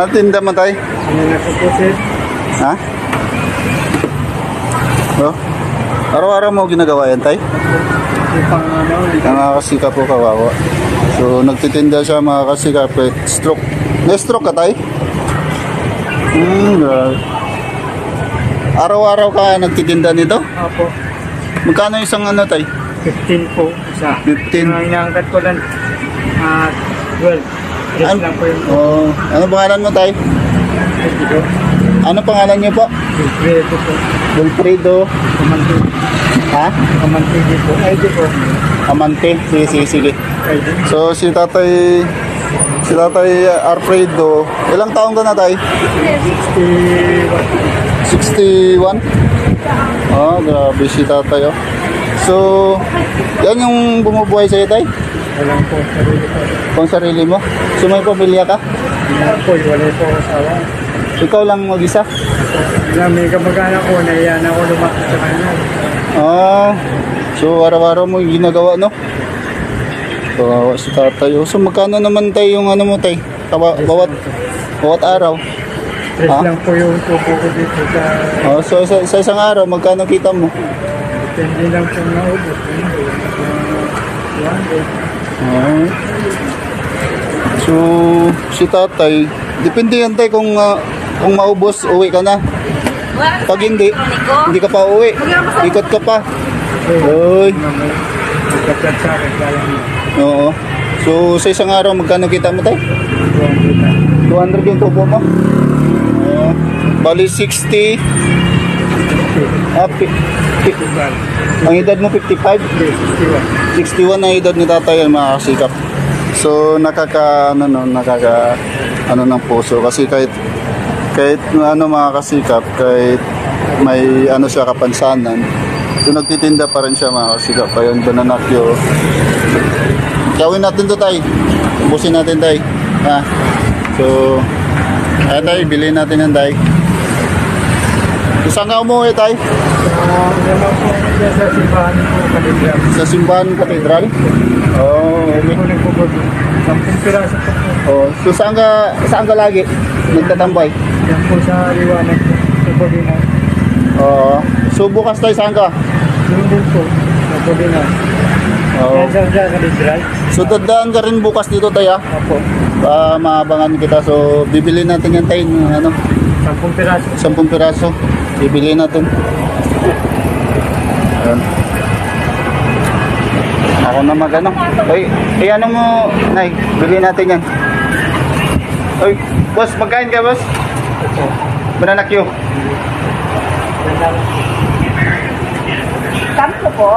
Ano tinda mo tay? Ano na po sir? Ha? Oh. Araw-araw mo ginagawa yan tay? Yung pang ano, Mga kasika po kawawa. So nagtitinda siya mga kasika kahit stroke. Na-stroke ka tay? Grabe. Araw-araw ka nagtitinda nito? Opo. Magkano isang ano tay? 15 po isa. 15. Yung inaangkat ko lang 12. Yes lang po yung Oh, ano pangalan mo tay? dito. Ano pangalan niyo po? Dito po. Wilfredo. Kamante. Ha? Kamante dito. Ay dito po. Amante. Sige, sige, sige. Ay dito. So si Tatay Alfredo, ilang taon ka na tay? 61? Oh, grabe si tatay oh. So, yan yung bumubuhay sa'yo tay? Walang po. Sarili po. Kung sarili mo? So may pamilya ka? Wala po. Wala po ako sawa. Ikaw lang mag-isa? May kamag-anak ko. Naiyan ako lumaki sa kanya. Ah, so araw-araw mo yung ginagawa no? Kawawa si tatay oh. So magkano naman tayo yung ano mo tay? Bawat araw? Tres Ha? lang po yung tubo ko dito sa... Oh, so sa isang araw, magkano kita mo? Hindi lang po naubos. Ah. So, si tatay, depende yan tay kung maubos, uwi ka na. Pag hindi ka pa uwi. Ikot ka pa. Uy. Magkachat sa akin. Kaya Oo. So, sa isang araw, magkano kita mo tay? 200 yung tubo mo? Bali 60. Ang edad mo 55? 61 ang edad ni tatay ang mga kasikap. So nakaka ng puso kasi kahit ano mga kasikap, kahit may ano siya kapansanan, so nagtitinda pa rin siya mga kasikap. Kaya yung bananakyo, gawin natin to tay, ubusin natin tay, ha? So ay tay, bilhin natin yan tay. Saan ka umuwi tay? sa simbahan po Katedral. Sa simbahan katedral? Oh, Hindi ko nagpupag. 10 piraso po po. oh. So saan ka lagi nagtatambay? Yan po sa liwanag po. Sa Pagina. So bukas tayo saan ka? Yun din po. Sa Pagina. Oh. Yan sa Katedral. So dadaan ka rin bukas dito tayo Opo. maabangan kita. So bibili natin yan tayo ng ano, 10 piraso. 10 piraso. Bibili natin. Ayan. Ako na magano. Ay, ano mo, Nay, bili natin yan. Ay, boss, magkain ka, boss? Bananakyo. Sampo po.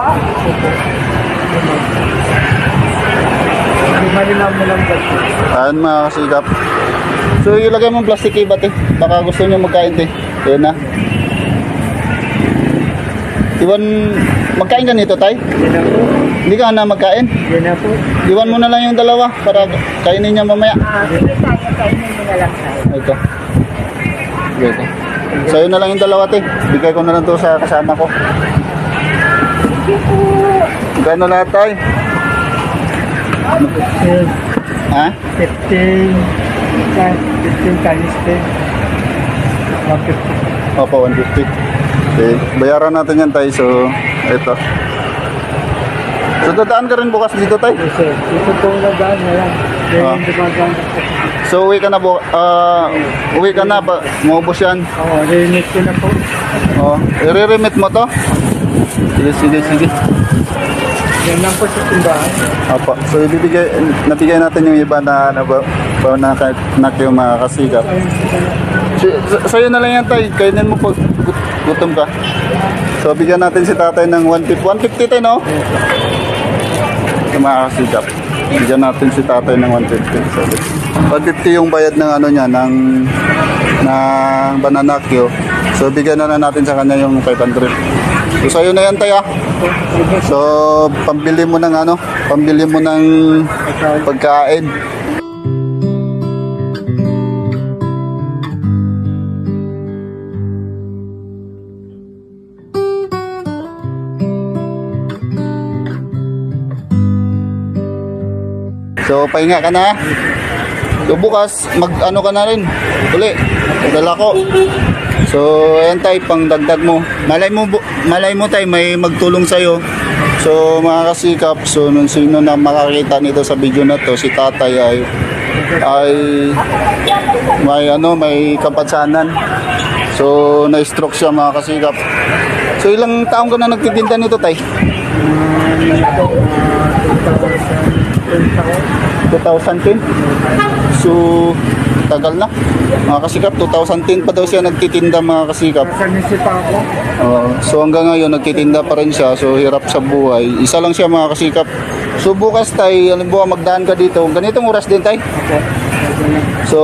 Malinaw mo lang ba? Ayan mga kasigap. So ilagay mo plastic ibat eh. Baka gusto nyo magkain eh. Ayan na. Iwan, magkain ka nito tay? Yan na po. Hindi ka na magkain? Yan na po. Iwan mo na lang yung dalawa para kainin niya mamaya. Sige tayo, kainin mo na lang tayo. Ito. Ito. Sa'yo na lang yung dalawa te. Bigay ko na lang to sa kasama ko. Sige po. Gano'n lahat tay? Ha? 15 times 10. 150. Opo, 150. Okay. Bayaran natin yan tay. So, ito. So dadaan ka rin bukas dito tay? Yes, sir. Ito po na daan na lang. Ah. Yung dumadaan. So uwi ka na uwi ka na ba? Maubos yan. Oo, rinit ko na po. Oh, i-remit mo to? Sige, sige. Yan lang po sa simbahan. Apo. So nabigay natin yung iba na yung mga kasigap. Sa'yo na lang yan tay, kainin mo pag gutom ka. So bigyan natin si tatay ng 150. 150 tayo no? Yung mga kasigap. Bigyan natin si tatay ng 150. So, 150 yung bayad ng ano niya, ng bananakyo. So bigyan na natin sa kanya yung 500. So sa'yo na yan tayo. So pambili mo ng pagkain. So pahinga ka na. So bukas, mag-ano ka na rin. Uli, dala ko. So, ayan tayo, pang dagdag mo. Malay mo tayo, may magtulong sa'yo. So, mga kasikap, so, nung sino na makakita nito sa video na to, si tatay ay may kapansanan. So, na-stroke siya, mga kasikap. So, ilang taong ka na nagtitinda nito, tay? 2010? So, tagal na. Mga kasikap, 2010 pa daw siya nagtitinda, mga kasikap. Sanisi pa ako. So hanggang ngayon nagtitinda pa rin siya, so hirap sa buhay. Isa lang siya, mga kasikap. So bukas tay, halimbawa magdaan ka dito, ganitong oras din tay. So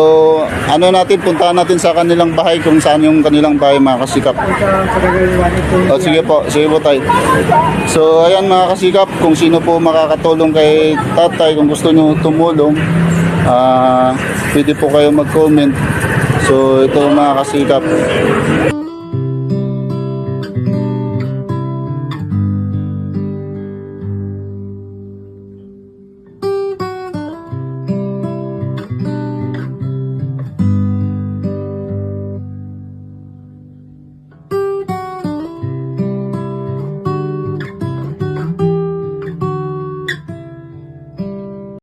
ano natin, puntahan natin sa kanilang bahay kung saan yung kanilang bahay, mga kasikap. O sige po tay. So ayan, mga kasikap, kung sino po makakatulong kay tatay, kung gusto nyo tumulong, pwede po kayo mag-comment. So ito, mga kasikap.